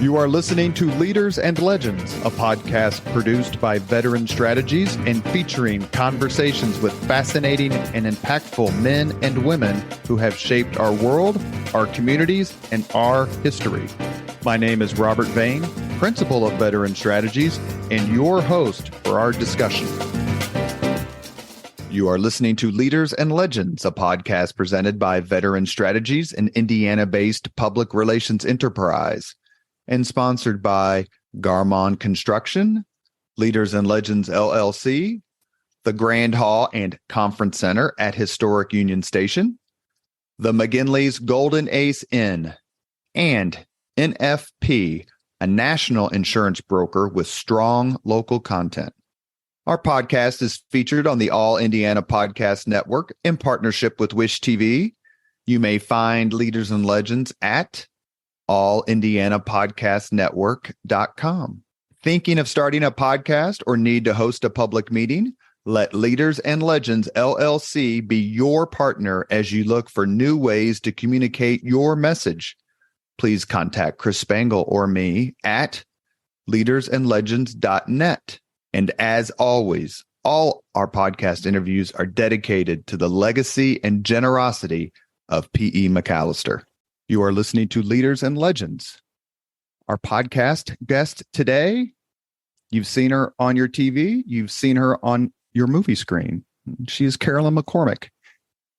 You are listening to Leaders and Legends, a podcast produced by Veteran Strategies and featuring conversations with fascinating and impactful men and women who have shaped our world, our communities, and our history. My name is Robert Vane, Principal of Veteran Strategies, and your host for our discussion. You are listening to Leaders and Legends, a podcast presented by Veteran Strategies, an Indiana-based public relations enterprise, and sponsored by Garmon Construction, Leaders and Legends LLC, the Grand Hall and Conference Center at Historic Union Station, the McGinley's Golden Ace Inn, and NFP, a national insurance broker with strong local content. Our podcast is featured on the All Indiana Podcast Network in partnership with Wish TV. You may find Leaders and Legends at allindianapodcastnetwork.com. Thinking of starting a podcast or need to host a public meeting? Let Leaders and Legends LLC be your partner as you look for new ways to communicate your message. Please contact Chris Spangle or me at leadersandlegends.net. And as always, all our podcast interviews are dedicated to the legacy and generosity of P.E. McAllister. You are listening to Leaders and Legends. Our podcast guest today, you've seen her on your TV, you've seen her on your movie screen. She is Carolyn McCormick.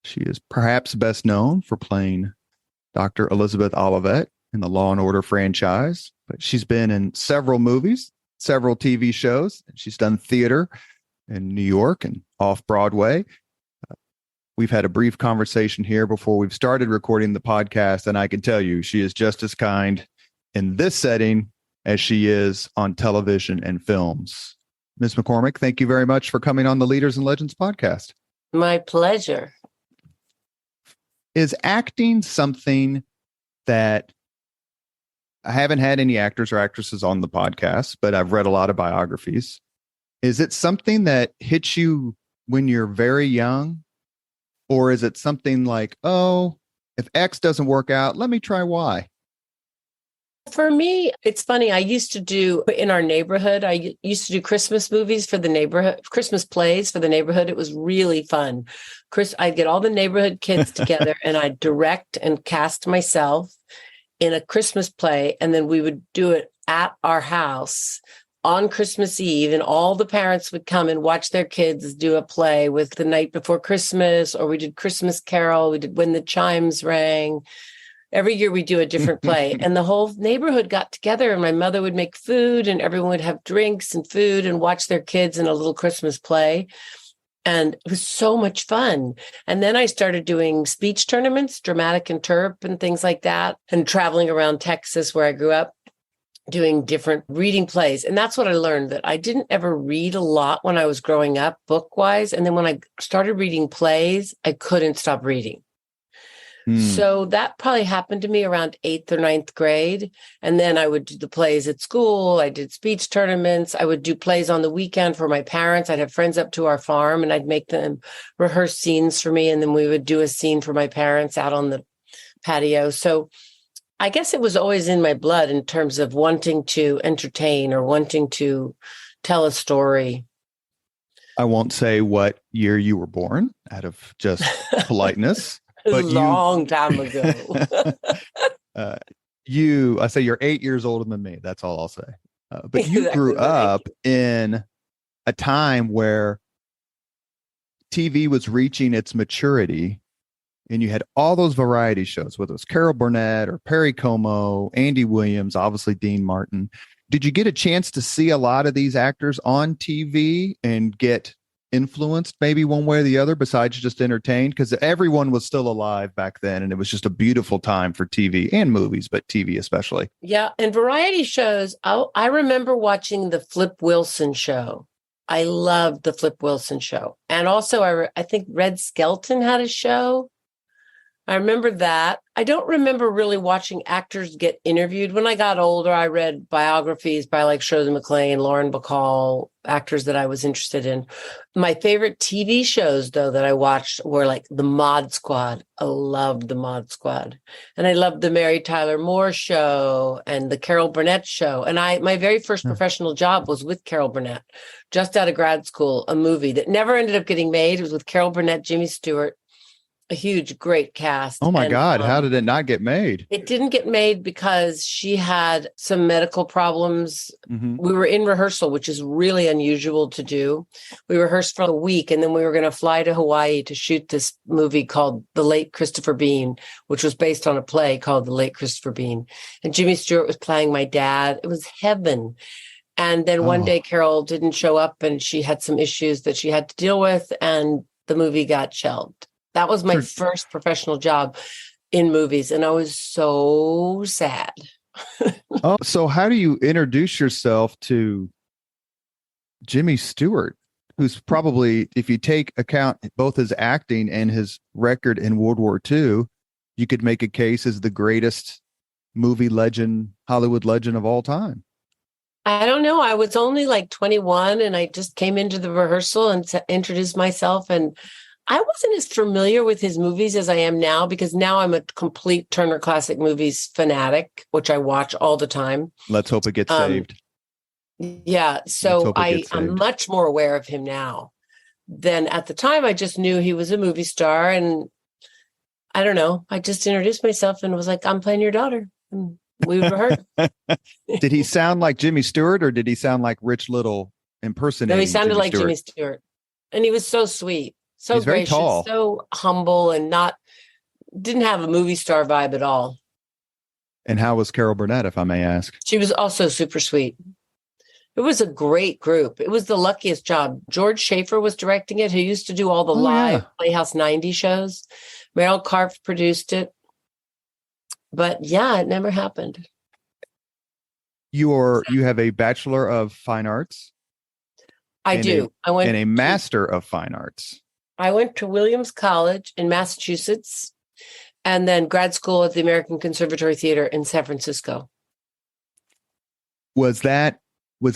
She is perhaps best known for playing Dr. Elizabeth Olivet in the Law and Order franchise, but she's been in several movies, several TV shows. She's done theater in New York and off Broadway. We've had a brief conversation here before we've started recording the podcast, and I can tell you she is just as kind in this setting as she is on television and films. Ms. McCormick, thank you very much for coming on the Leaders and Legends podcast. My pleasure. Is acting something that I haven't had any actors or actresses on the podcast, but I've read a lot of biographies. Is it something that hits you when you're very young? Or is it something like, oh, if X doesn't work out, let me try Y? For me, it's funny. I used to do in our neighborhood, I used to do Christmas movies for the neighborhood, Christmas plays for the neighborhood. It was really fun. I'd get all the neighborhood kids together and I'd direct and cast myself in a Christmas play. And then we would do it at our house on Christmas Eve, and all the parents would come and watch their kids do a play with The Night Before Christmas, or we did Christmas Carol. We did When the Chimes Rang. Every year we do a different play, and the whole neighborhood got together, and my mother would make food and everyone would have drinks and food and watch their kids in a little Christmas play. And it was so much fun. And then I started doing speech tournaments, dramatic interp and things like that, and traveling around Texas where I grew up, doing different reading plays. And that's what I learned, that I didn't ever read a lot when I was growing up book-wise. And then when I started reading plays, I couldn't stop reading. So that probably happened to me around 8th or 9th grade. And then I would do the plays at school. I did speech tournaments. I would do plays on the weekend for my parents. I'd have friends up to our farm and I'd make them rehearse scenes for me. And then we would do a scene for my parents out on the patio. So I guess it was always in my blood in terms of wanting to entertain or wanting to tell a story. I won't say what year you were born out of just politeness. But a long time ago. I say you're 8 years older than me. That's all I'll say. But you grew up in a time where TV was reaching its maturity, and you had all those variety shows, whether it was Carol Burnett or Perry Como, Andy Williams, obviously Dean Martin. Did you get a chance to see a lot of these actors on TV and get influenced maybe one way or the other besides just entertained? Because everyone was still alive back then, and it was just a beautiful time for TV and movies, but TV especially. Yeah. And variety shows, I remember watching the Flip Wilson show. I loved the Flip Wilson show. And also I think Red Skelton had a show. I remember that. I don't remember really watching actors get interviewed. When I got older, I read biographies by like Shirley MacLaine, Lauren Bacall, actors that I was interested in. My favorite TV shows, though, that I watched were like the Mod Squad. I loved the Mod Squad. And I loved the Mary Tyler Moore Show and the Carol Burnett Show. And my very first professional job was with Carol Burnett, just out of grad school, a movie that never ended up getting made. It was with Carol Burnett, Jimmy Stewart. A huge, great cast. Oh my God. How did it not get made? It didn't get made because she had some medical problems. Mm-hmm. We were in rehearsal, which is really unusual to do. We rehearsed for a week, and then we were going to fly to Hawaii to shoot this movie called The Late Christopher Bean, which was based on a play called The Late Christopher Bean. And Jimmy Stewart was playing my dad. It was heaven. And then one day Carol didn't show up, and she had some issues that she had to deal with, and the movie got shelved. That was my first professional job in movies, and I was so sad. So how do you introduce yourself to Jimmy Stewart, who's probably, if you take account both his acting and his record in World War II, you could make a case as the greatest movie legend, Hollywood legend of all time? I don't know. I was only like 21, and I just came into the rehearsal and introduced myself, and I wasn't as familiar with his movies as I am now, because now I'm a complete Turner Classic Movies fanatic, which I watch all the time. Let's hope it gets saved. Yeah. So I'm much more aware of him now than at the time. I just knew he was a movie star, and I don't know. I just introduced myself and was like, I'm playing your daughter. And we rehearsed. Did he sound like Jimmy Stewart, or did he sound like Rich Little impersonating? No, he sounded like Stewart? Jimmy Stewart. And he was so sweet. So He's very gracious, tall. So humble, and didn't have a movie star vibe at all. And how was Carol Burnett, if I may ask? She was also super sweet. It was a great group. It was the luckiest job. George Schaefer was directing it, who used to do all the live Playhouse 90 shows. Meryl Karpf produced it. But yeah, it never happened. You have a Bachelor of Fine Arts? I do. And a Master of Fine Arts. I went to Williams College in Massachusetts, and then grad school at the American Conservatory Theater in San Francisco. Was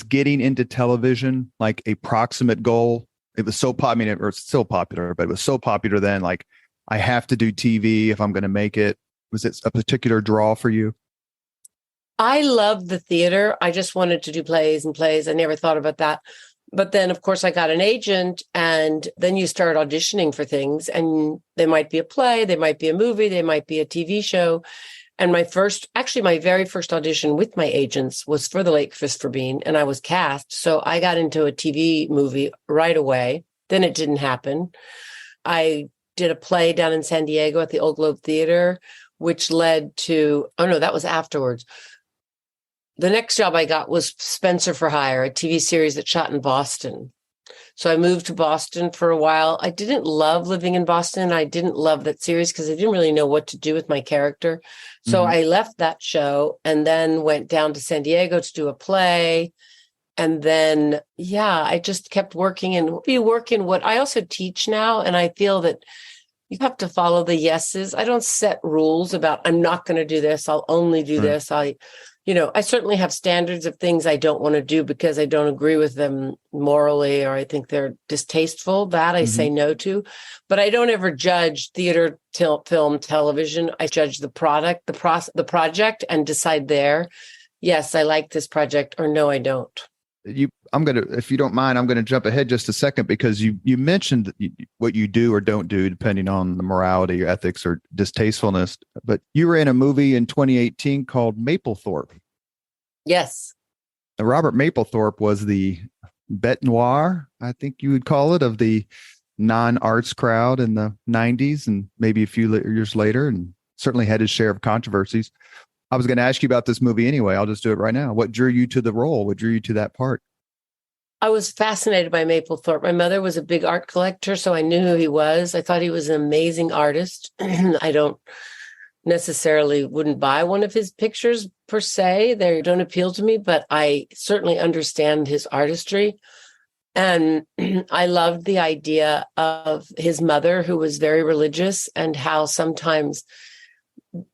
getting into television like a proximate goal? It was so popular, or it's still popular, but it was so popular then, like, I have to do TV if I'm going to make it. Was it a particular draw for you? I loved the theater. I just wanted to do plays and plays. I never thought about that. But then, of course, I got an agent, and then you start auditioning for things, and they might be a play, they might be a movie, they might be a TV show. And my very first audition with my agents was for The Late Christopher Bean, and I was cast. So I got into a TV movie right away. Then it didn't happen. I did a play down in San Diego at the Old Globe Theater, which led to, that was afterwards. The next job I got was Spencer for Hire, a TV series that shot in Boston. So I moved to Boston for a while. I didn't love living in Boston. I didn't love that series because I didn't really know what to do with my character. So I left that show and then went down to San Diego to do a play. And then, I just kept working and work in what I also teach now. And I feel that you have to follow the yeses. I don't set rules about, I'm not going to do this. I'll only do this. I certainly have standards of things I don't want to do because I don't agree with them morally, or I think they're distasteful. That I say no to, but I don't ever judge theater, film, television. I judge the product, the project, and decide there, yes, I like this project, or no, I don't. If you don't mind, I'm going to jump ahead just a second, because you mentioned what you do or don't do, depending on the morality or ethics or distastefulness. But you were in a movie in 2018 called Mapplethorpe. Yes. Now, Robert Mapplethorpe was the bête noire, I think you would call it, of the non-arts crowd in the 90s and maybe a few years later, and certainly had his share of controversies. I was going to ask you about this movie anyway. I'll just do it right now. What drew you to the role? What drew you to that part? I was fascinated by Mapplethorpe. My mother was a big art collector, so I knew who he was. I thought he was an amazing artist. I don't necessarily wouldn't buy one of his pictures per se. They don't appeal to me, but I certainly understand his artistry. And I loved the idea of his mother, who was very religious, and how sometimes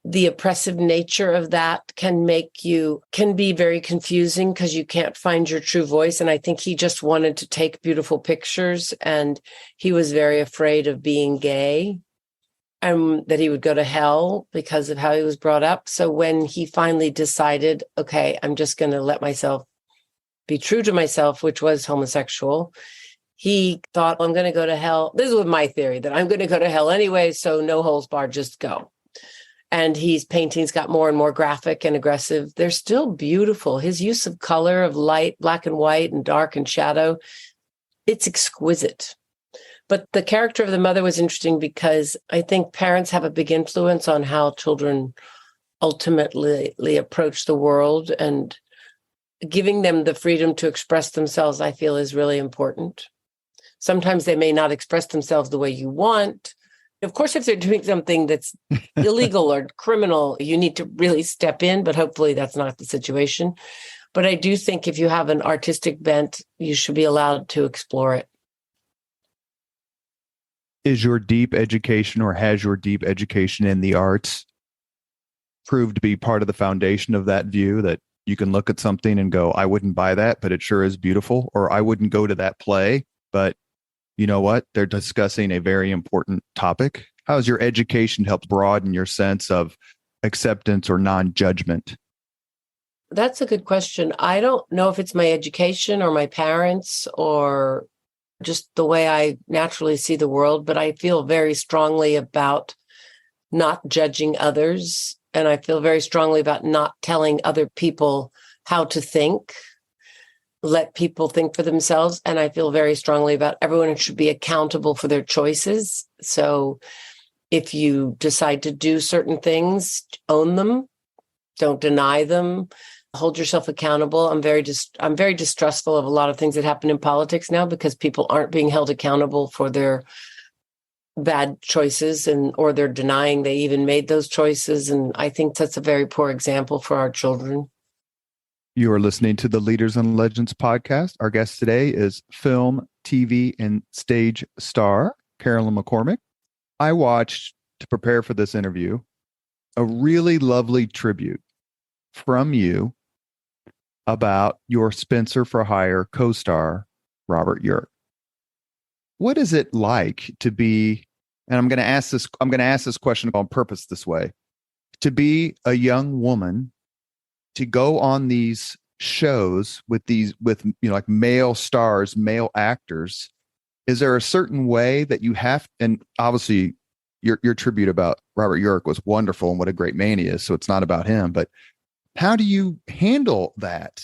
the oppressive nature of that can be very confusing because you can't find your true voice. And I think he just wanted to take beautiful pictures, and he was very afraid of being gay and that he would go to hell because of how he was brought up. So when he finally decided, okay, I'm just going to let myself be true to myself, which was homosexual, he thought, I'm going to go to hell. This was my theory, that I'm going to go to hell anyway, so no holds barred, just go. And his paintings got more and more graphic and aggressive. They're still beautiful. His use of color, of light, black and white and dark and shadow, it's exquisite. But the character of the mother was interesting because I think parents have a big influence on how children ultimately approach the world, and giving them the freedom to express themselves, I feel, is really important. Sometimes they may not express themselves the way you want. Of course, if they're doing something that's illegal or criminal, you need to really step in, but hopefully that's not the situation. But I do think if you have an artistic bent, you should be allowed to explore it. Is your deep education, or has your deep education in the arts proved to be part of the foundation of that view, that you can look at something and go, I wouldn't buy that, but it sure is beautiful, or I wouldn't go to that play, but you know what? They're discussing a very important topic. How has your education helped broaden your sense of acceptance or non-judgment? That's a good question. I don't know if it's my education or my parents or just the way I naturally see the world, but I feel very strongly about not judging others. And I feel very strongly about not telling other people how to think. Let people think for themselves. And I feel very strongly about everyone should be accountable for their choices. So if you decide to do certain things, own them, don't deny them, hold yourself accountable. I'm very distrustful of a lot of things that happen in politics now, because people aren't being held accountable for their bad choices, or they're denying they even made those choices. And I think that's a very poor example for our children. You are listening to the Leaders and Legends podcast. Our guest today is film, TV, and stage star Carolyn McCormick. I watched, to prepare for this interview, a really lovely tribute from you about your Spencer for Hire co-star, Robert Urich. What is it like to be, and I'm going to ask this question on purpose this way, to be a young woman, to go on these shows with like male stars, male actors? Is there a certain way that you have, and obviously your tribute about Robert Urich was wonderful and what a great man he is, so it's not about him, but how do you handle that,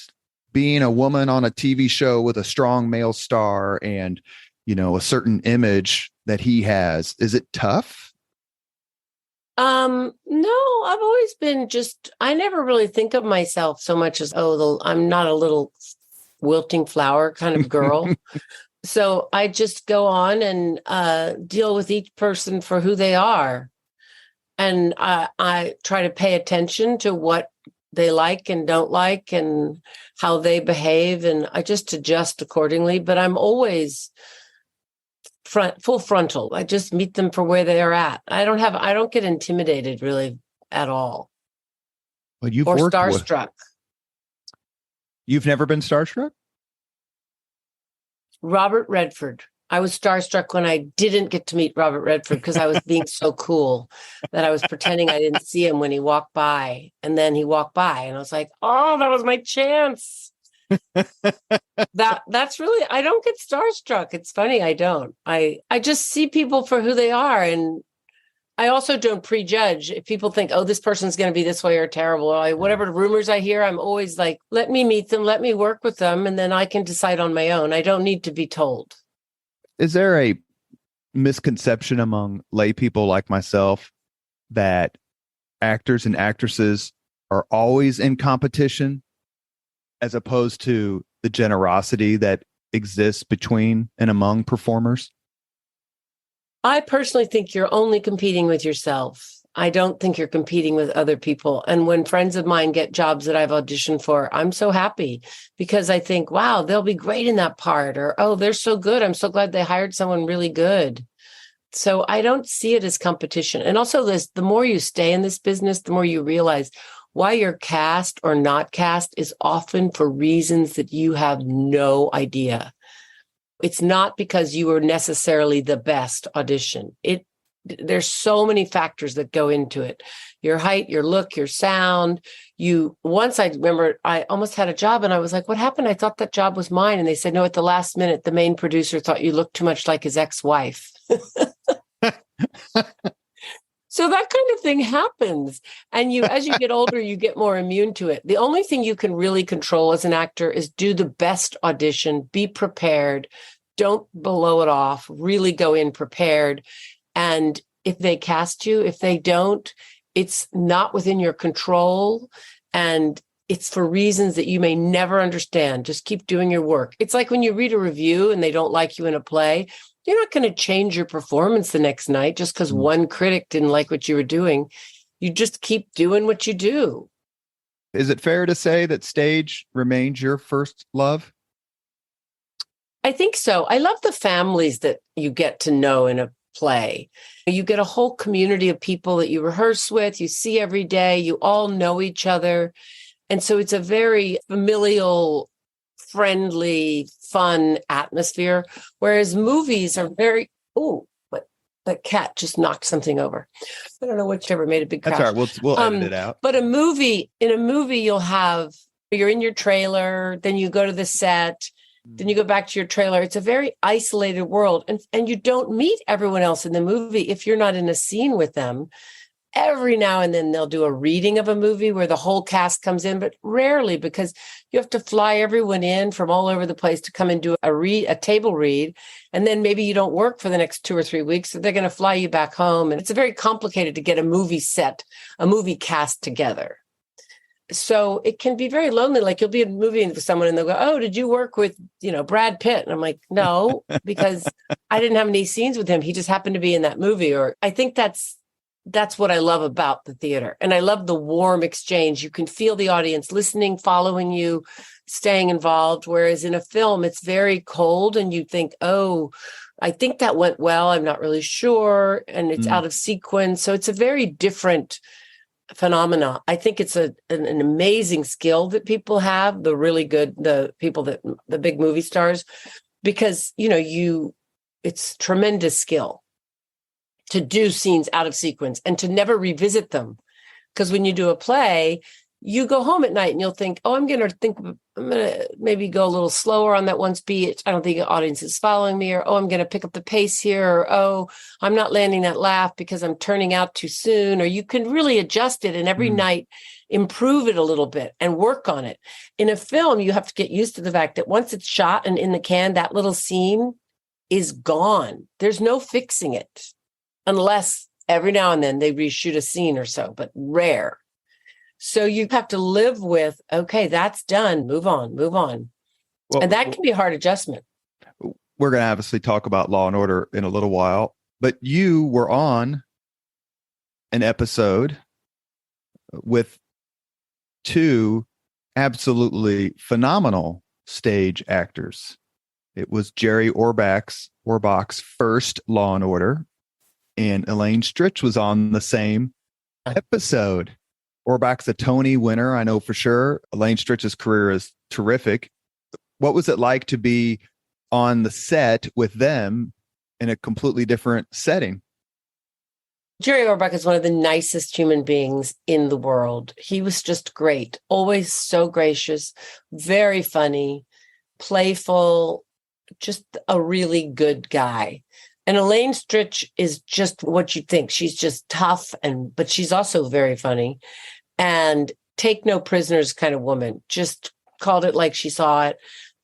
being a woman on a TV show with a strong male star and, a certain image that he has? Is it tough? No, I've always been I never really think of myself so much as, I'm not a little wilting flower kind of girl. So I just go on and deal with each person for who they are. And I try to pay attention to what they like and don't like and how they behave. And I just adjust accordingly, but I'm always full frontal. I just meet them for where they are at. I don't get intimidated really at all. Well, or starstruck. You've never been starstruck? Robert Redford. I was starstruck when I didn't get to meet Robert Redford because I was being so cool that I was pretending I didn't see him when he walked by. And then he walked by and I was like, oh, that was my chance. That's really, I don't get starstruck. It's funny. I don't. I just see people for who they are. And I also don't prejudge. If people think, oh, this person's going to be this way or terrible, or whatever rumors I hear, I'm always like, let me meet them, let me work with them, and then I can decide on my own. I don't need to be told. Is there a misconception among lay people like myself that actors and actresses are always in competition, as opposed to the generosity that exists between and among performers? I personally think you're only competing with yourself. I don't think you're competing with other people. And when friends of mine get jobs that I've auditioned for, I'm so happy because I think, wow, they'll be great in that part. Or, oh, they're so good. I'm so glad they hired someone really good. So I don't see it as competition. And also the more you stay in this business, the more you realize why you're cast or not cast is often for reasons that you have no idea. It's not because you were necessarily the best audition. There's so many factors that go into it. Your height, your look, your sound. Once I remember I almost had a job and I was like, what happened? I thought that job was mine. And they said, no, at the last minute, the main producer thought you looked too much like his ex-wife. So that kind of thing happens. And as you get older, you get more immune to it. The only thing you can really control as an actor is do the best audition, be prepared, don't blow it off, really go in prepared. And if they cast you, if they don't, it's not within your control. And it's for reasons that you may never understand. Just keep doing your work. It's like when you read a review and they don't like you in a play, you're not going to change your performance the next night just because one critic didn't like what you were doing. You just keep doing what you do. Is it fair to say that stage remains your first love? I think so. I love the families that you get to know in a play. You get a whole community of people that you rehearse with, you see every day, you all know each other. And so it's a very familial, friendly, fun atmosphere, whereas movies are very, but the cat just knocked something over. I don't know whichever made a big crash. That's all right. We'll edit it out. But in a movie, you're in your trailer, then you go to the set, then you go back to your trailer. It's a very isolated world. And you don't meet everyone else in the movie if you're not in a scene with them. Every now and then they'll do a reading of a movie where the whole cast comes in, but rarely because you have to fly everyone in from all over the place to come and do a table read. And then maybe you don't work for the next 2 or 3 weeks. So they're going to fly you back home. And it's very complicated to get a movie cast together. So it can be very lonely. Like you'll be in a movie with someone and they'll go, oh, did you work with, Brad Pitt? And I'm like, no, because I didn't have any scenes with him. He just happened to be in that movie. Or I think that's what I love about the theater. And I love the warm exchange. You can feel the audience listening, following you, staying involved. Whereas in a film, it's very cold and you think, oh, I think that went well. I'm not really sure. And it's out of sequence. So it's a very different phenomena. I think it's an amazing skill that people have, the big movie stars, because, it's tremendous skill to do scenes out of sequence and to never revisit them. Because when you do a play, you go home at night and you'll think, oh, I'm going to maybe go a little slower on that one speech. I don't think the audience is following me. Or, oh, I'm going to pick up the pace here. Or, oh, I'm not landing that laugh because I'm turning out too soon. Or you can really adjust it and every night improve it a little bit and work on it. In a film, you have to get used to the fact that once it's shot and in the can, that little scene is gone. There's no fixing it. Unless every now and then they reshoot a scene or so, but rare. So you have to live with, okay, that's done. Move on. Well, and that can be a hard adjustment. We're going to obviously talk about Law and Order in a little while, but you were on an episode with 2 absolutely phenomenal stage actors. It was Jerry Orbach's first Law and Order. And Elaine Stritch was on the same episode. Orbach's a Tony winner, I know for sure. Elaine Stritch's career is terrific. What was it like to be on the set with them in a completely different setting? Jerry Orbach is one of the nicest human beings in the world. He was just great, always so gracious, very funny, playful, just a really good guy. And Elaine Stritch is just what you think. She's just tough, but she's also very funny and take no prisoners kind of woman. Just called it like she saw it.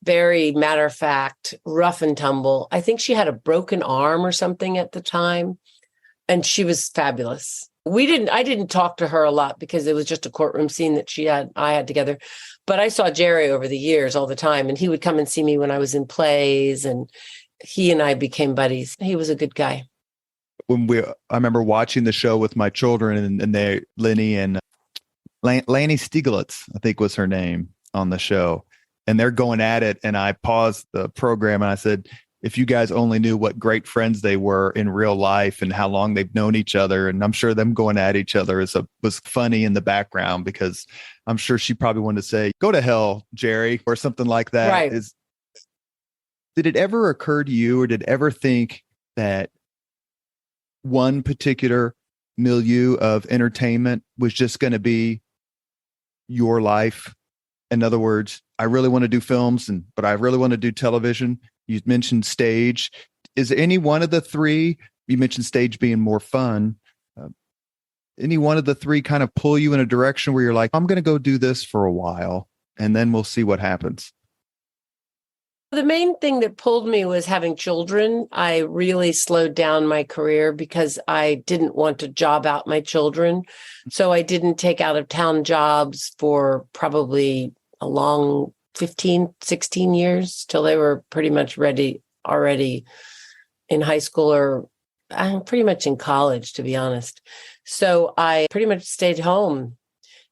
Very matter of fact, rough and tumble. I think she had a broken arm or something at the time, and she was fabulous. I didn't talk to her a lot because it was just a courtroom scene that I had together. But I saw Jerry over the years all the time, and he would come and see me when I was in plays, and he and I became buddies. He was a good guy. I remember watching the show with my children, and they, Lenny and Lanny Stieglitz, I think was her name on the show, and they're going at it. And I paused the program and I said, if you guys only knew what great friends they were in real life and how long they've known each other. And I'm sure them going at each other was funny in the background, because I'm sure she probably wanted to say, go to hell, Jerry, or something like that. Right. Did it ever occur to you, or did ever think that one particular milieu of entertainment was just going to be your life? In other words, I really want to do films, but I really want to do television. You mentioned stage. Is there any one of the three? You mentioned stage being more fun. Any one of the three kind of pull you in a direction where you're like, I'm going to go do this for a while, and then we'll see what happens? The main thing that pulled me was having children. I really slowed down my career because I didn't want to job out my children. So I didn't take out of town jobs for probably a long 15, 16 years till they were pretty much ready already in high school, or pretty much in college, to be honest. So I pretty much stayed home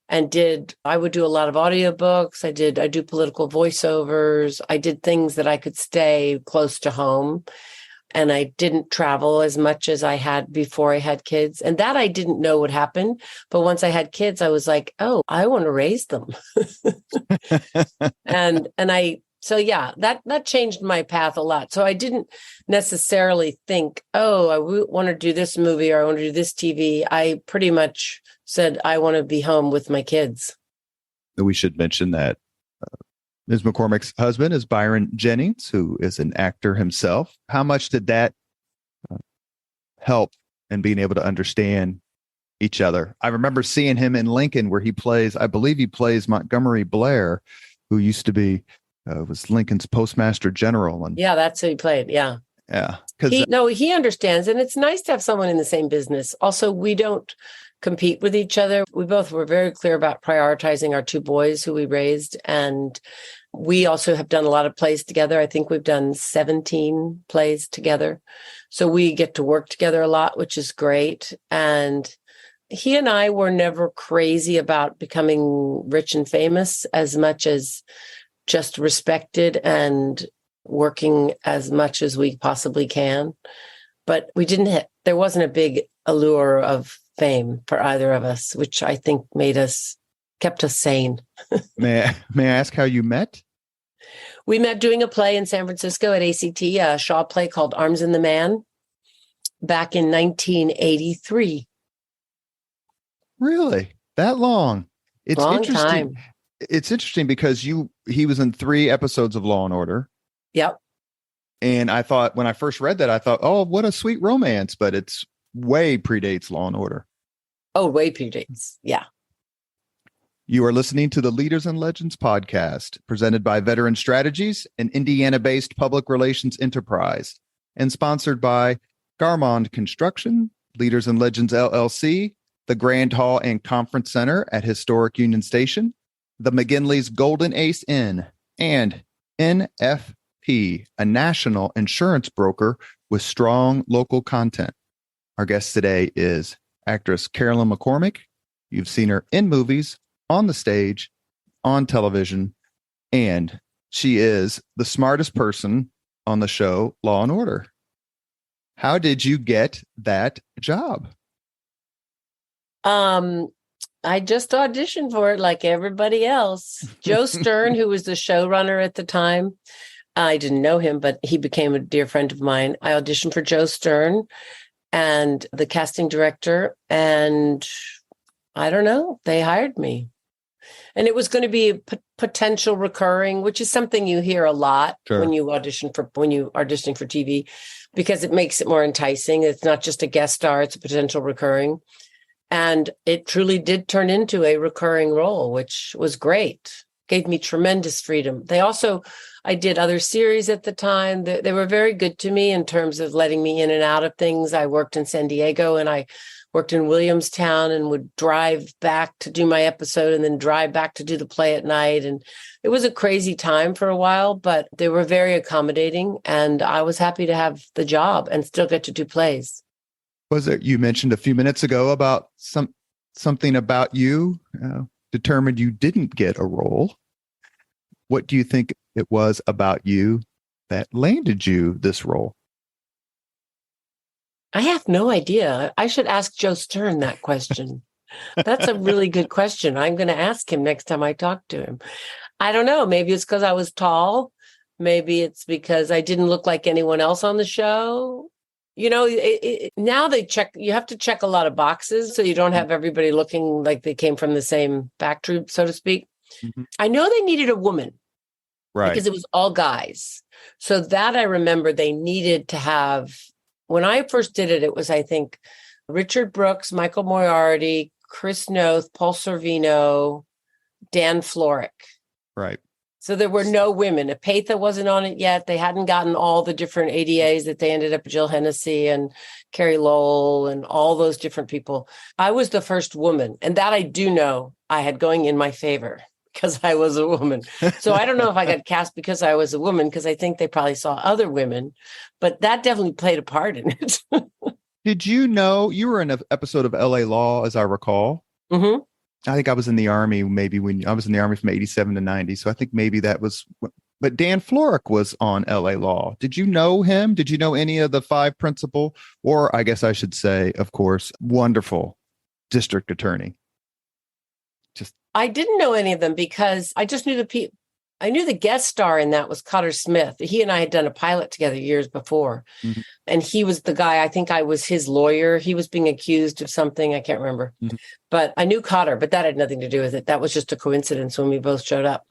and I would do a lot of audiobooks. I do political voiceovers. I did things that I could stay close to home. And I didn't travel as much as I had before I had kids. And that I didn't know would happen. But once I had kids, I was like, oh, I want to raise them. So yeah, that changed my path a lot. So I didn't necessarily think, oh, I want to do this movie or I want to do this TV. I pretty much said, I want to be home with my kids. We should mention that Ms. McCormick's husband is Byron Jennings, who is an actor himself. How much did that help in being able to understand each other? I remember seeing him in Lincoln, where I believe he plays Montgomery Blair, who used to be, was Lincoln's postmaster general. And yeah, that's who he played. Yeah. Yeah. He understands. And it's nice to have someone in the same business. Also, we don't compete with each other. We both were very clear about prioritizing our two boys who we raised. And we also have done a lot of plays together. I think we've done 17 plays together. So we get to work together a lot, which is great. And he and I were never crazy about becoming rich and famous as much as just respected and working as much as we possibly can. But there wasn't a big allure of fame for either of us, which I think kept us sane. May I ask how you met? We met doing a play in San Francisco at ACT, a Shaw play called Arms and the Man, back in 1983. Really? That long? It's long interesting. Time. It's interesting because he was in 3 episodes of Law and Order. Yep. And I thought, when I first read that, I thought, oh, what a sweet romance, but it's way predates Law and Order. Oh, way predates. Yeah. You are listening to the Leaders and Legends podcast, presented by Veteran Strategies, an Indiana-based public relations enterprise, and sponsored by Garmond Construction, Leaders and Legends LLC, the Grand Hall and Conference Center at Historic Union Station, the McGinley's Golden Ace Inn, and NFP, a national insurance broker with strong local content. Our guest today is actress Carolyn McCormick. You've seen her in movies, on the stage, on television, and she is the smartest person on the show Law and Order. How did you get that job? I just auditioned for it like everybody else. Joe Stern, who was the showrunner at the time, I didn't know him, but he became a dear friend of mine. I auditioned for Joe Stern and the casting director, and I don't know, they hired me. And it was going to be a potential recurring, which is something you hear a lot. Sure. when you auditioning for TV, because it makes it more enticing. It's not just a guest star, it's a potential recurring. And it truly did turn into a recurring role, which was great. Gave me tremendous freedom. I did other series at the time. They were very good to me in terms of letting me in and out of things. I worked in San Diego and I worked in Williamstown and would drive back to do my episode and then drive back to do the play at night. And it was a crazy time for a while, but they were very accommodating. And I was happy to have the job and still get to do plays. Was it, you mentioned a few minutes ago about something about you determined you didn't get a role. What do you think it was about you that landed you this role? I have no idea. I should ask Joe Stern that question. That's a really good question. I'm going to ask him next time I talk to him. I don't know. Maybe it's because I was tall. Maybe it's because I didn't look like anyone else on the show. You know, now you have to check a lot of boxes so you don't have everybody looking like they came from the same factory, so to speak. Mm-hmm. I know they needed a woman. Right. Because it was all guys. So that I remember they needed to have, when I first did it, it was, I think, Richard Brooks, Michael Moriarty, Chris Noth, Paul Sorvino, Dan Florek. Right. So there were no women. Apatha wasn't on it yet. They hadn't gotten all the different ADAs that they ended up, Jill Hennessy and Carrie Lowell and all those different people. I was the first woman. And that I do know I had going in my favor because I was a woman. So I don't know if I got cast because I was a woman, because I think they probably saw other women, but that definitely played a part in it. Did you know you were in an episode of LA Law, as I recall? Mm-hmm. I think I was in the Army maybe when I was in the Army from 87 to 90. So I think maybe that was, but Dan Florek was on LA Law. Did you know him? Did you know any of the five principal, or I guess I should say, of course, wonderful district attorney? I didn't know any of them because I just knew I knew the guest star in that was Cotter Smith. He and I had done a pilot together years before. Mm-hmm. And he was the guy, I think I was his lawyer. He was being accused of something. I can't remember. Mm-hmm. But I knew Cotter, but that had nothing to do with it. That was just a coincidence when we both showed up.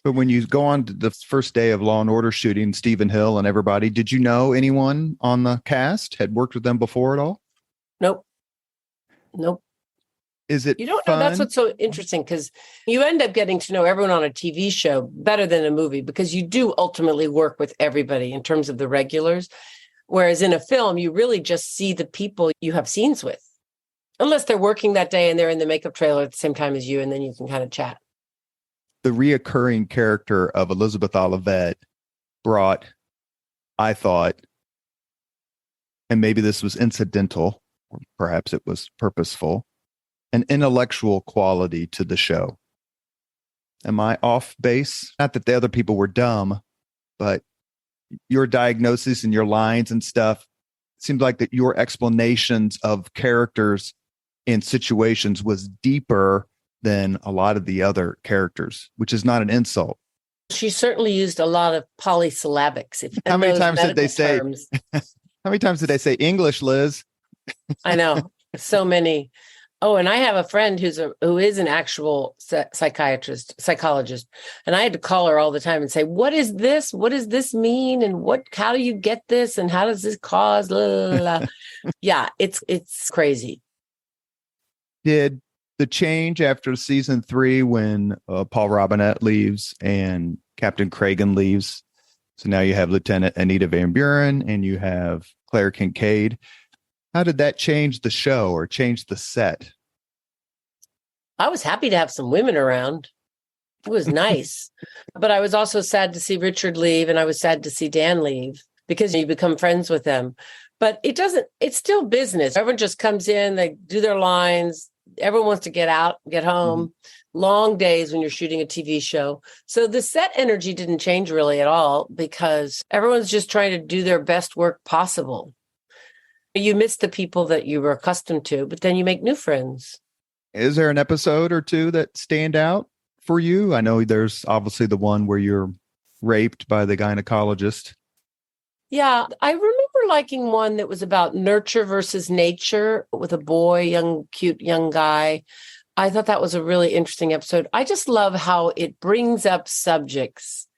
But when you go on to the first day of Law and Order shooting, Stephen Hill and everybody, did you know anyone on the cast? Had worked with them before at all? Nope. Is it You don't fun? know. That's what's so interesting, because you end up getting to know everyone on a TV show better than a movie, because you do ultimately work with everybody in terms of the regulars. Whereas in a film, you really just see the people you have scenes with, unless they're working that day and they're in the makeup trailer at the same time as you, and then you can kind of chat. The reoccurring character of Elizabeth Olivet brought, I thought, and maybe this was incidental, or perhaps it was purposeful, an intellectual quality to the show. Am I off base? Not that the other people were dumb, but your diagnosis and your lines and stuff seemed like that your explanations of characters and situations was deeper than a lot of the other characters, which is not an insult. She certainly used a lot of polysyllabics. How many times did they say? How many times did they say English, Liz? I know, so many. Oh, and I have a friend who is an actual psychologist, and I had to call her all the time and say, "What is this? What does this mean? And how do you get this? And how does this cause?" La, la, la. Yeah, it's crazy. Did the change after season 3 when Paul Robinette leaves and Captain Cragen leaves? So now you have Lieutenant Anita Van Buren and you have Claire Kincaid. How did that change the show or change the set? I was happy to have some women around. It was nice. But I was also sad to see Richard leave, and I was sad to see Dan leave, because you become friends with them. But it's still business. Everyone just comes in, they do their lines. Everyone wants to get out, get home. Mm-hmm. Long days when you're shooting a TV show. So the set energy didn't change really at all, because everyone's just trying to do their best work possible. You miss the people that you were accustomed to, but then you make new friends. Is there an episode or two that stand out for you? I know there's obviously the one where you're raped by the gynecologist. Yeah, I remember liking one that was about nurture versus nature with a boy, cute young guy. I thought that was a really interesting episode. I just love how it brings up subjects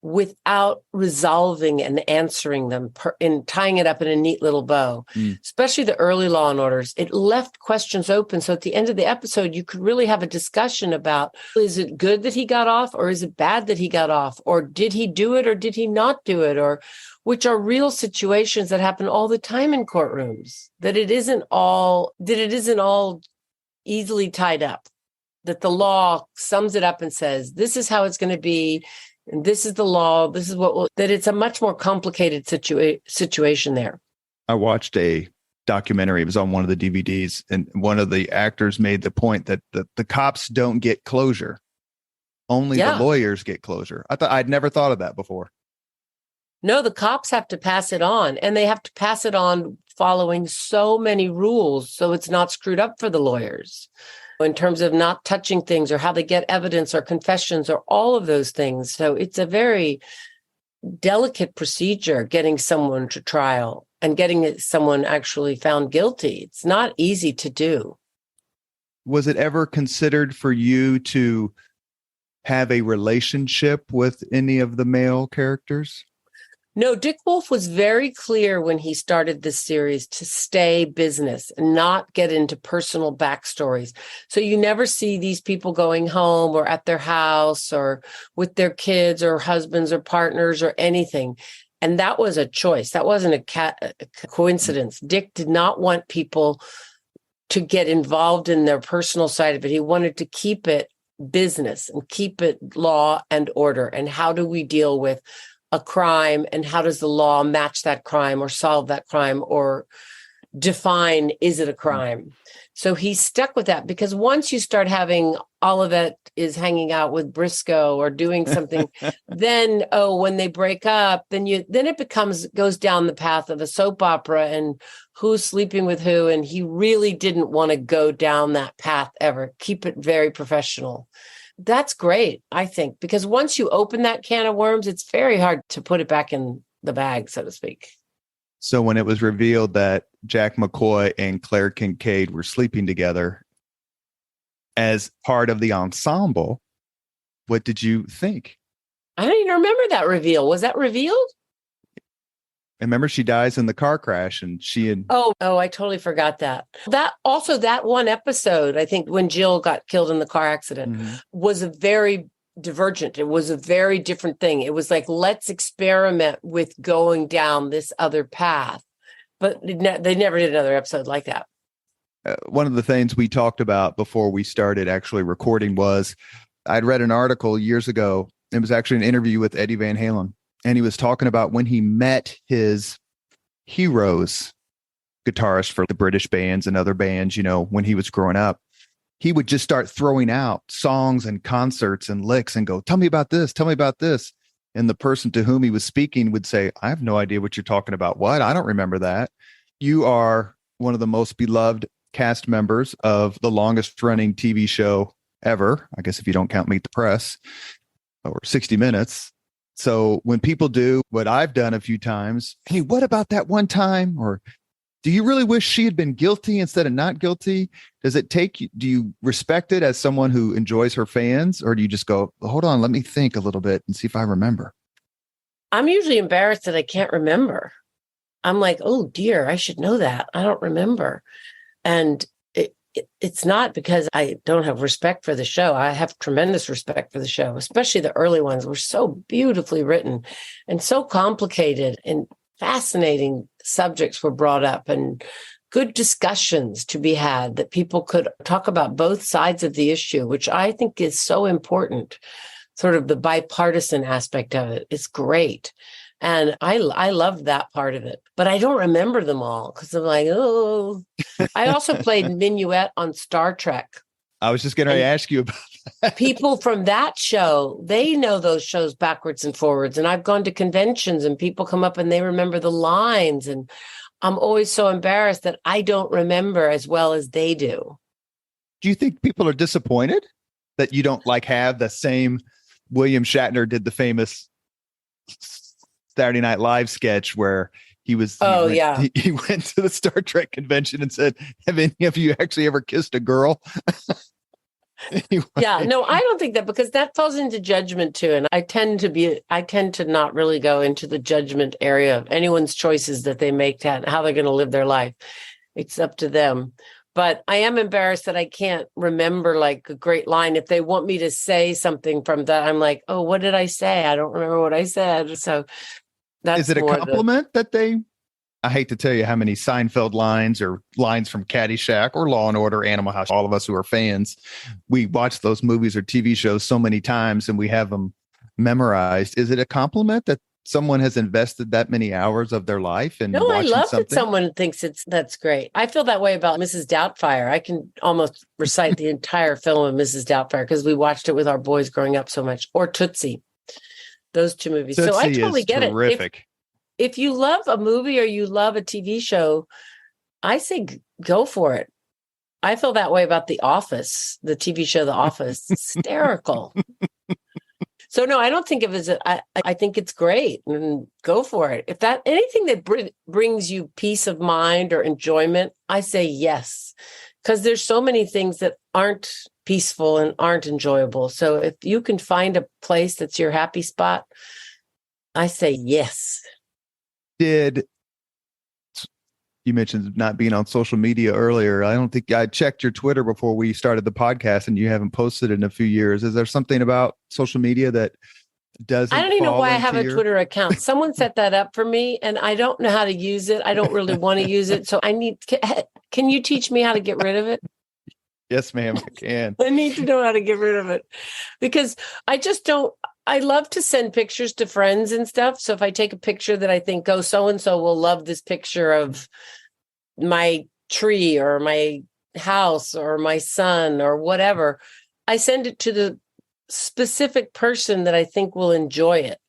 without resolving and answering them and tying it up in a neat little bow, especially the early Law and Orders. It left questions open. So at the end of the episode, you could really have a discussion about, is it good that he got off, or is it bad that he got off? Or did he do it or did he not do it? Or which are real situations that happen all the time in courtrooms, that it isn't all easily tied up, that the law sums it up and says, this is how it's going to be. And this is the law. This is that it's a much more complicated situation there. I watched a documentary. It was on one of the DVDs, and one of the actors made the point that the cops don't get closure. Only the lawyers get closure. I'd never thought of that before. No, the cops have to pass it on, and they have to pass it on following so many rules so it's not screwed up for the lawyers in terms of not touching things or how they get evidence or confessions or all of those things. So it's a very delicate procedure getting someone to trial and getting someone actually found guilty. It's not easy to do. Was it ever considered for you to have a relationship with any of the male characters? No, Dick Wolf was very clear when he started this series to stay business and not get into personal backstories. So you never see these people going home or at their house or with their kids or husbands or partners or anything. And that was a choice. That wasn't a coincidence. Dick did not want people to get involved in their personal side of it. He wanted to keep it business and keep it law and order. And how do we deal with a crime, and how does the law match that crime or solve that crime or define, is it a crime? So he stuck with that, because once you start having Olivet is hanging out with Briscoe or doing something, then, when they break up, then it goes down the path of a soap opera and who's sleeping with who. And he really didn't want to go down that path ever. Keep it very professional. That's great, I think, because once you open that can of worms, it's very hard to put it back in the bag, so to speak. So when it was revealed that Jack McCoy and Claire Kincaid were sleeping together as part of the ensemble, what did you think? I don't even remember that reveal. Was that revealed? I remember she dies in the car crash, and she and I totally forgot that. That one episode, I think, when Jill got killed in the car accident, was a very divergent. It was a very different thing. It was like, let's experiment with going down this other path. But they never did another episode like that. One of the things we talked about before we started actually recording was I'd read an article years ago. It was actually an interview with Eddie Van Halen. And he was talking about when he met his heroes, guitarists for the British bands and other bands, when he was growing up, he would just start throwing out songs and concerts and licks and go, tell me about this. Tell me about this. And the person to whom he was speaking would say, I have no idea what you're talking about. What? I don't remember that. You are one of the most beloved cast members of the longest running TV show ever. I guess if you don't count Meet the Press or 60 Minutes. So when people do what I've done a few times, hey, what about that one time? Or do you really wish she had been guilty instead of not guilty? Does it take you? Do you respect it as someone who enjoys her fans? Or do you just go, hold on, let me think a little bit and see if I remember? I'm usually embarrassed that I can't remember. I'm like, oh dear, I should know that. I don't remember. And it's not because I don't have respect for the show. I have tremendous respect for the show, especially the early ones were so beautifully written and so complicated, and fascinating subjects were brought up and good discussions to be had that people could talk about both sides of the issue, which I think is so important. Sort of the bipartisan aspect of it is great. And I loved that part of it, but I don't remember them all because I'm like, oh. I also played Minuet on Star Trek. I was just going to ask you about that. People from that show, they know those shows backwards and forwards. And I've gone to conventions and people come up and they remember the lines. And I'm always so embarrassed that I don't remember as well as they do. Do you think people are disappointed that you don't have the same? William Shatner did the famous Saturday Night Live sketch where he went to the Star Trek convention and said, have any of you actually ever kissed a girl? Yeah, no, I don't think that, because that falls into judgment too. And I tend to not really go into the judgment area of anyone's choices that they make and how they're going to live their life. It's up to them. But I am embarrassed that I can't remember a great line. If they want me to say something from that, I'm like, oh, what did I say? I don't remember what I said. So that's Is it a compliment that they, I hate to tell you how many Seinfeld lines or lines from Caddyshack or Law and Order, Animal House, all of us who are fans, we watch those movies or TV shows so many times and we have them memorized. Is it a compliment that someone has invested that many hours of their life in No, I watching love that something? someone thinks that's great. I feel that way about Mrs. Doubtfire. I can almost recite the entire film of Mrs. Doubtfire because we watched it with our boys growing up so much. Or Tootsie, those two movies. So I Tootsie totally is get it. terrific. If you love a movie or you love a TV show, I say go for it. I feel that way about The Office, the TV show The Office. Hysterical. So no, I don't think of it as I think it's great, and go for it. If that anything that brings you peace of mind or enjoyment, I say yes, because there's so many things that aren't peaceful and aren't enjoyable. So if you can find a place that's your happy spot, I say yes. You mentioned not being on social media earlier. I don't think I checked your Twitter before we started the podcast, and you haven't posted in a few years. Is there something about social media that doesn't? I don't even know fall why I into have a your... Twitter account. Someone set that up for me, and I don't know how to use it. I don't really want to use it. So can you teach me how to get rid of it? Yes, ma'am, I can. I need to know how to get rid of it because I just don't. I love to send pictures to friends and stuff. So if I take a picture that I think, oh, so-and-so will love this picture of my tree or my house or my son or whatever, I send it to the specific person that I think will enjoy it.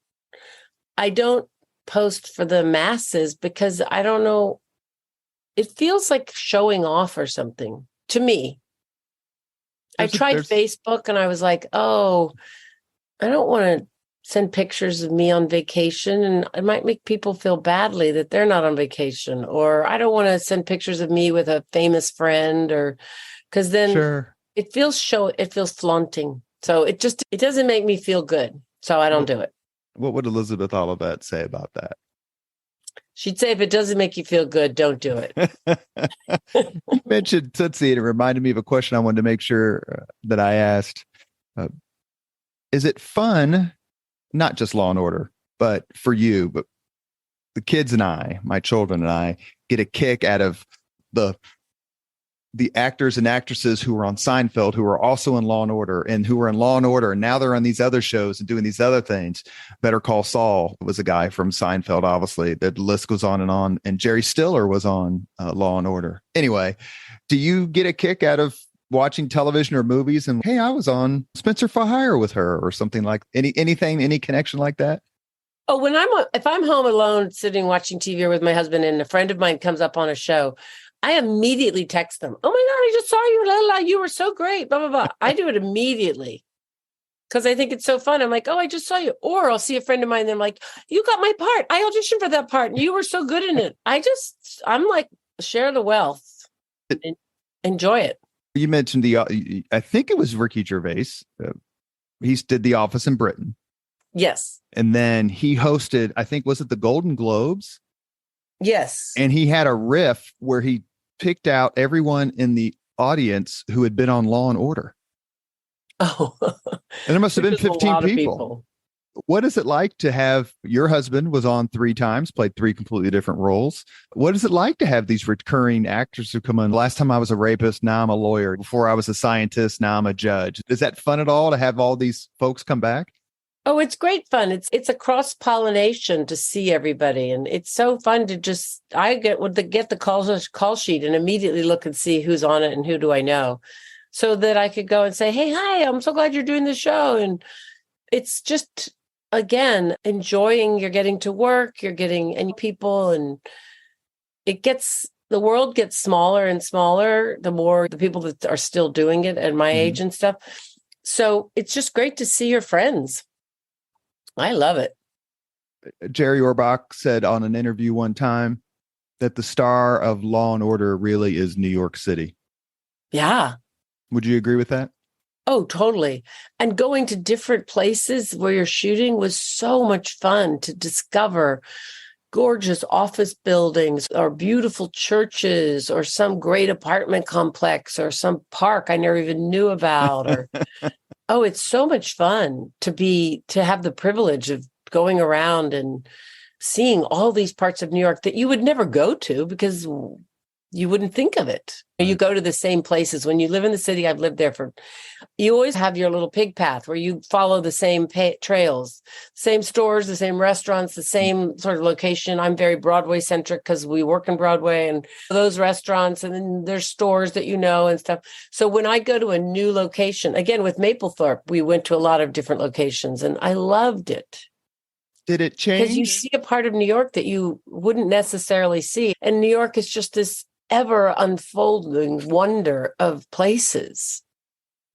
I don't post for the masses because I don't know. It feels like showing off or something to me. I tried Facebook and I was like, oh, I don't want to send pictures of me on vacation, and it might make people feel badly that they're not on vacation. Or I don't want to send pictures of me with a famous friend, or because then it feels flaunting. So it doesn't make me feel good. So I don't do it. What would Elizabeth Olivet say about that? She'd say, if it doesn't make you feel good, don't do it. You mentioned Tootsie, and it reminded me of a question I wanted to make sure that I asked. Is it fun, not just Law and Order, but for you, but the kids and I, my children and I, get a kick out of the actors and actresses who were on Seinfeld, who were also in Law and Order, and who were in Law and Order, and now they're on these other shows and doing these other things. Better Call Saul was a guy from Seinfeld, obviously. The list goes on. And Jerry Stiller was on Law and Order. Anyway, do you get a kick out of watching television or movies and, hey, I was on Spencer for Hire with her, or something like any connection like that? Oh, if I'm home alone sitting watching TV or with my husband and a friend of mine comes up on a show, I immediately text them. Oh my God, I just saw you. La, la, you were so great. Blah, blah, blah. I do it immediately because I think it's so fun. I'm like, oh, I just saw you. Or I'll see a friend of mine and I'm like, you got my part. I auditioned for that part and you were so good in it. I'm like, share the wealth and enjoy it. You mentioned I think it was Ricky Gervais. He did The Office in Britain. Yes. And then he hosted, I think, was it the Golden Globes? Yes. And he had a riff where he picked out everyone in the audience who had been on Law and Order. Oh. And there must have been 15 people. What is it like to have your husband was on 3 times, played 3 completely different roles? What is it like to have these recurring actors who come on? Last time I was a rapist, now I'm a lawyer. Before I was a scientist, now I'm a judge. Is that fun at all to have all these folks come back? Oh, it's great fun. It's a cross-pollination to see everybody. And it's so fun to I get the call sheet and immediately look and see who's on it and who do I know, so that I could go and say, hey, hi, I'm so glad you're doing the show. And it's just, again, enjoying, you're getting to work, you're getting and people, and the world gets smaller and smaller the more the people that are still doing it at my age and stuff. So it's just great to see your friends. I love it. Jerry Orbach said on an interview one time that the star of Law and Order really is New York City. Yeah. Would you agree with that? Oh, totally. And going to different places where you're shooting was so much fun to discover gorgeous office buildings or beautiful churches or some great apartment complex or some park I never even knew about. Or oh, it's so much fun to have the privilege of going around and seeing all these parts of New York that you would never go to because You wouldn't think of it. You go to the same places. When you live in the city, I've lived there you always have your little pig path where you follow the same trails, same stores, the same restaurants, the same sort of location. I'm very Broadway centric because we work in Broadway and those restaurants, and then there's stores that and stuff. So when I go to a new location, again, with Maplethorpe, we went to a lot of different locations and I loved it. Did it change? Because you see a part of New York that you wouldn't necessarily see. And New York is just this ever unfolding wonder of places.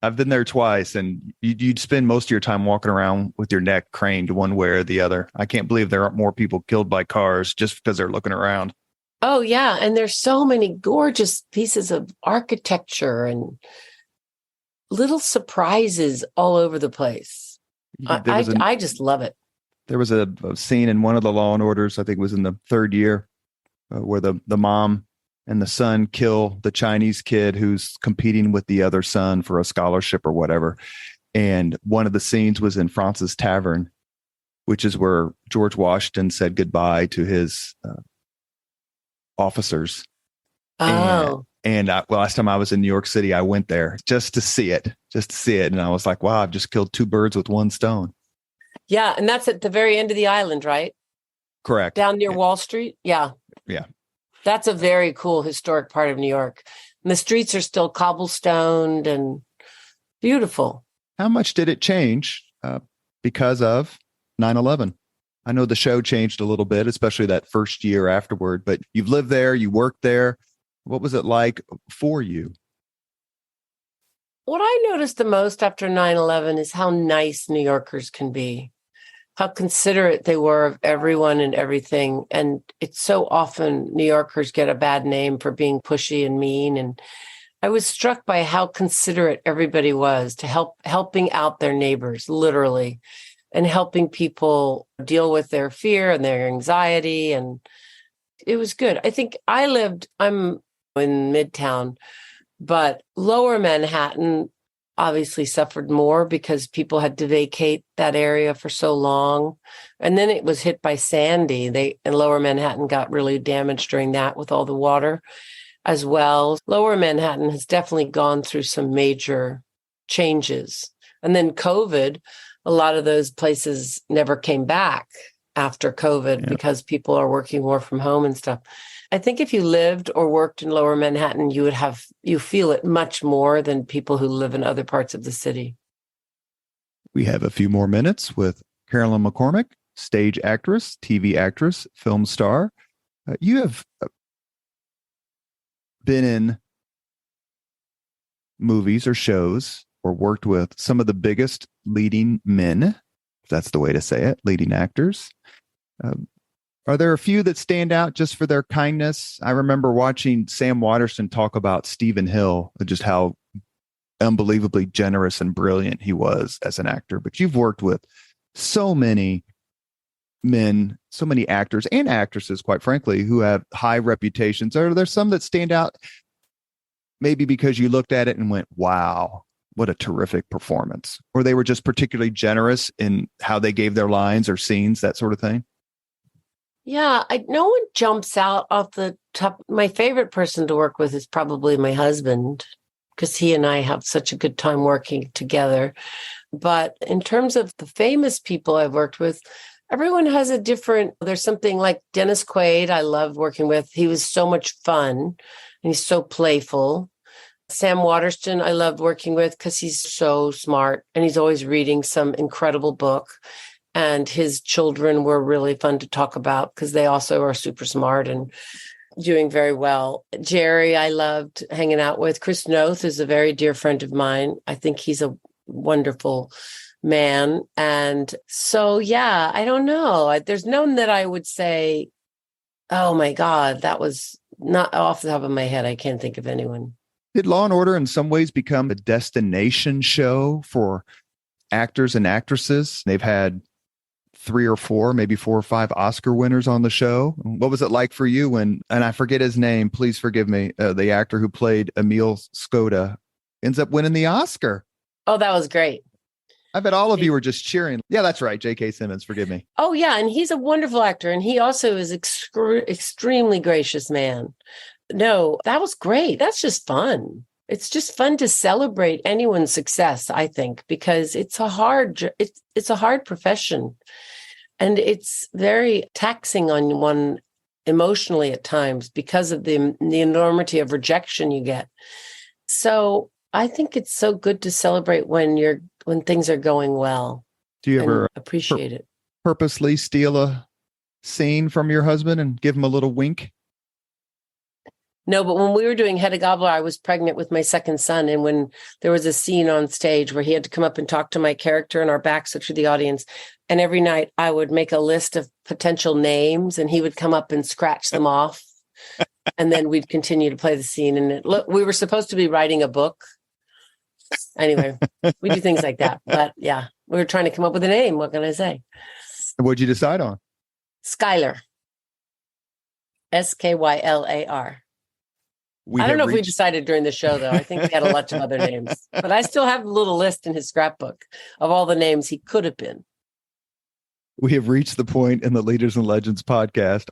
I've been there twice, and you'd spend most of your time walking around with your neck craned one way or the other. I can't believe there aren't more people killed by cars just because they're looking around. Oh, yeah. And there's so many gorgeous pieces of architecture and little surprises all over the place. I just love it. There was a scene in one of the Law and Orders, I think it was in the third year, where the mom and the son kill the Chinese kid who's competing with the other son for a scholarship or whatever. And one of the scenes was in Fraunces Tavern, which is where George Washington said goodbye to his officers. Oh. And last time I was in New York City, I went there just to see it. And I was like, wow, I've just killed two birds with one stone. Yeah. And that's at the very end of the island, right? Correct. Down near Wall Street. Yeah. Yeah. That's a very cool historic part of New York. And the streets are still cobblestoned and beautiful. How much did it change because of 9/11? I know the show changed a little bit, especially that first year afterward, but you've lived there, you worked there. What was it like for you? What I noticed the most after 9/11 is how nice New Yorkers can be, how considerate they were of everyone and everything. And it's so often New Yorkers get a bad name for being pushy and mean. And I was struck by how considerate everybody was to helping out their neighbors, literally, and helping people deal with their fear and their anxiety. And it was good. I think I'm in Midtown, but Lower Manhattan obviously suffered more because people had to vacate that area for so long. And then it was hit by Sandy. And Lower Manhattan got really damaged during that with all the water as well. Lower Manhattan has definitely gone through some major changes. And then COVID, a lot of those places never came back after COVID because people are working more from home and stuff. I think if you lived or worked in Lower Manhattan, you feel it much more than people who live in other parts of the city. We have a few more minutes with Carolyn McCormick, stage actress, TV actress, film star. You have been in movies or shows or worked with some of the biggest leading men, if that's the way to say it, leading actors. Are there a few that stand out just for their kindness? I remember watching Sam Waterston talk about Stephen Hill, just how unbelievably generous and brilliant he was as an actor. But you've worked with so many men, so many actors and actresses, quite frankly, who have high reputations. Are there some that stand out maybe because you looked at it and went, wow, what a terrific performance? Or they were just particularly generous in how they gave their lines or scenes, that sort of thing? Yeah, no one jumps out off the top. My favorite person to work with is probably my husband, because he and I have such a good time working together. But in terms of the famous people I've worked with, everyone has there's something like Dennis Quaid I loved working with. He was so much fun and he's so playful. Sam Waterston I loved working with because he's so smart and he's always reading some incredible book. And his children were really fun to talk about because they also are super smart and doing very well. Jerry, I loved hanging out with. Chris Noth is a very dear friend of mine. I think he's a wonderful man. And so, yeah, I don't know. There's none that I would say, oh my God, that was not off the top of my head. I can't think of anyone. Did Law and Order in some ways become a destination show for actors and actresses? They've had 3 or 4, maybe 4 or 5 Oscar winners on the show. What was it like for you when, and I forget his name, please forgive me, the actor who played Emil Skoda ends up winning the Oscar? Oh, that was great. I bet all of you were just cheering. Yeah, that's right. J.K. Simmons, forgive me. Oh, yeah. And he's a wonderful actor. And he also is extremely gracious man. No, that was great. That's just fun. It's just fun to celebrate anyone's success, I think, because it's a hard profession, and it's very taxing on one emotionally at times because of the enormity of rejection you get. So I think it's so good to celebrate when things are going well. Do you ever appreciate it? Purposely steal a scene from your husband and give him a little wink? No, but when we were doing Hedda Gabler, I was pregnant with my second son. And when there was a scene on stage where he had to come up and talk to my character and our backs are to the audience, and every night I would make a list of potential names and he would come up and scratch them off. And then we'd continue to play the scene. And we were supposed to be writing a book. Anyway, we do things like that. But yeah, we were trying to come up with a name. What can I say? What'd you decide on? Skylar. Skylar. I don't know if we decided during the show, though. I think we had a lot of other names. But I still have a little list in his scrapbook of all the names he could have been. We have reached the point in the Leaders and Legends podcast,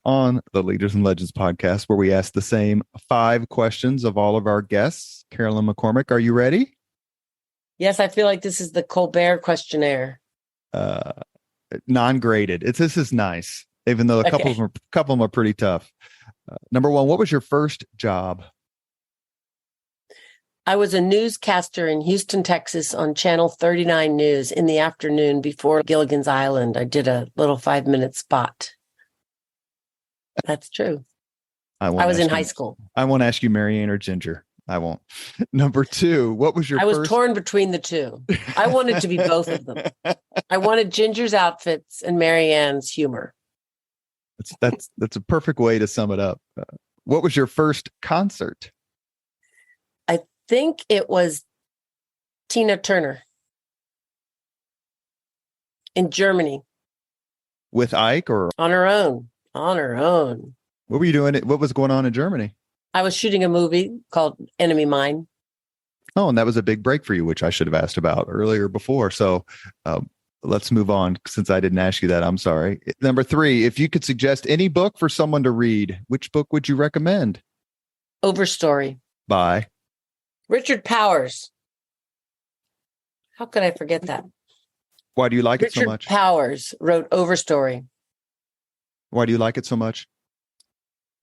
where we ask the same 5 questions of all of our guests. Carolyn McCormick, are you ready? Yes, I feel like this is the Colbert questionnaire. Non-graded. This is nice, even though a couple of them are pretty tough. Number 1, what was your first job? I was a newscaster in Houston, Texas on Channel 39 News in the afternoon before Gilligan's Island. I did a little 5-minute spot. That's true. I was in high school. I won't ask you Marianne or Ginger. I won't. Number 2, what was your I was torn between the two. I wanted to be both of them. I wanted Ginger's outfits and Marianne's humor. That's a perfect way to sum it up. What was your first concert? I think it was Tina Turner in Germany. With Ike or? On her own. What were you doing? What was going on in Germany? I was shooting a movie called Enemy Mine. Oh, and that was a big break for you, which I should have asked about earlier before. So let's move on since I didn't ask you that. I'm sorry. Number 3, if you could suggest any book for someone to read, which book would you recommend? Overstory. By? Richard Powers. How could I forget that? Why do you like it so much? Richard Powers wrote Overstory. Why do you like it so much?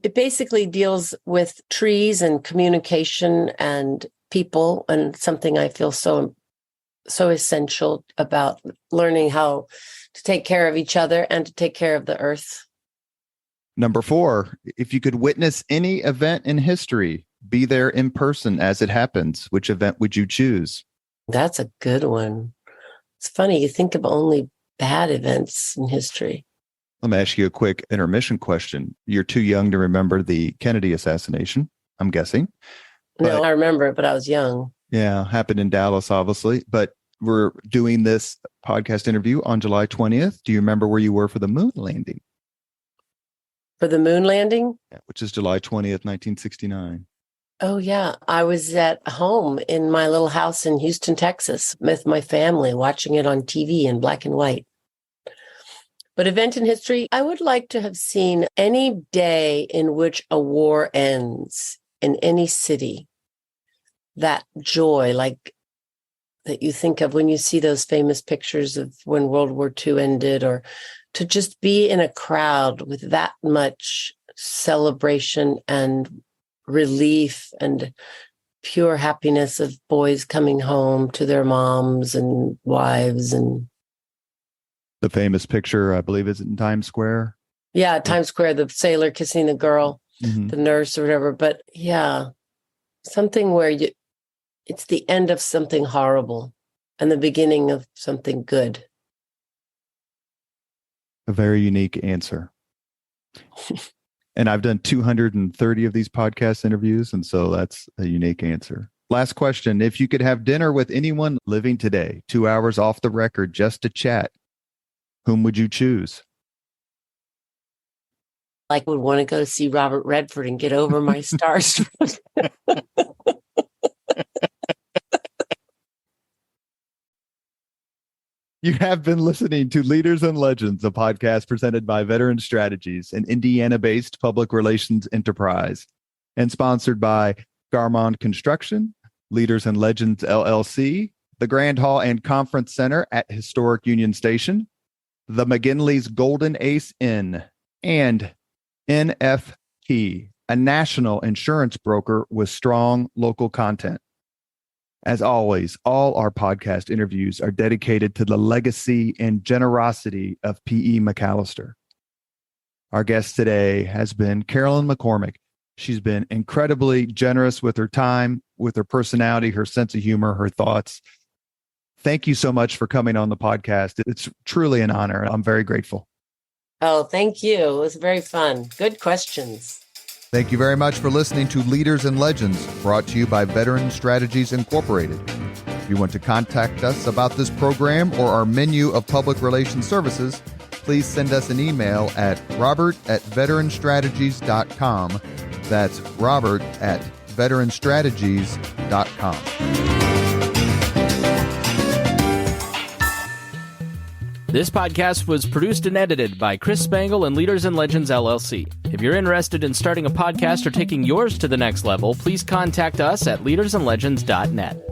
It basically deals with trees and communication and people, and something I feel so essential about learning how to take care of each other and to take care of the earth. Number 4, if you could witness any event in history, be there in person as it happens, which event would you choose? That's a good one. It's funny, you think of only bad events in history. Let me ask you a quick intermission question. You're too young to remember the Kennedy assassination, I'm guessing. No, I remember it, but I was young. Yeah, happened in Dallas, obviously. But we're doing this podcast interview on July 20th. Do you remember where you were for the moon landing? For the moon landing? Yeah, which is July 20th, 1969. Oh, yeah. I was at home in my little house in Houston, Texas, with my family, watching it on TV in black and white. But event in history, I would like to have seen any day in which a war ends in any city. That joy, like that you think of when you see those famous pictures of when World War II ended, or to just be in a crowd with that much celebration and relief and pure happiness of boys coming home to their moms and wives. And the famous picture, I believe, is in Times Square. Yeah, Times Square, the sailor kissing the girl, the nurse or whatever. But yeah, something where it's the end of something horrible and the beginning of something good. A very unique answer. And I've done 230 of these podcast interviews, and so that's a unique answer. Last question. If you could have dinner with anyone living today, 2 hours off the record, just to chat, whom would you choose? I would want to go see Robert Redford and get over my starstruck. You have been listening to Leaders and Legends, a podcast presented by Veteran Strategies, an Indiana-based public relations enterprise. and sponsored by Garmond Construction, Leaders and Legends LLC, the Grand Hall and Conference Center at Historic Union Station, the McGinley's Golden Ace Inn, and NFP, a national insurance broker with strong local content. As always, all our podcast interviews are dedicated to the legacy and generosity of P.E. McAllister. Our guest today has been Carolyn McCormick. She's been incredibly generous with her time, with her personality, her sense of humor, her thoughts. Thank you so much for coming on the podcast. It's truly an honor. I'm very grateful. Oh, thank you. It was very fun. Good questions. Thank you very much for listening to Leaders and Legends, brought to you by Veteran Strategies Incorporated. If you want to contact us about this program or our menu of public relations services, please send us an email at robert@veteranstrategies.com. That's robert@veteranstrategies.com. This podcast was produced and edited by Chris Spangle and Leaders and Legends LLC. If you're interested in starting a podcast or taking yours to the next level, please contact us at leadersandlegends.net.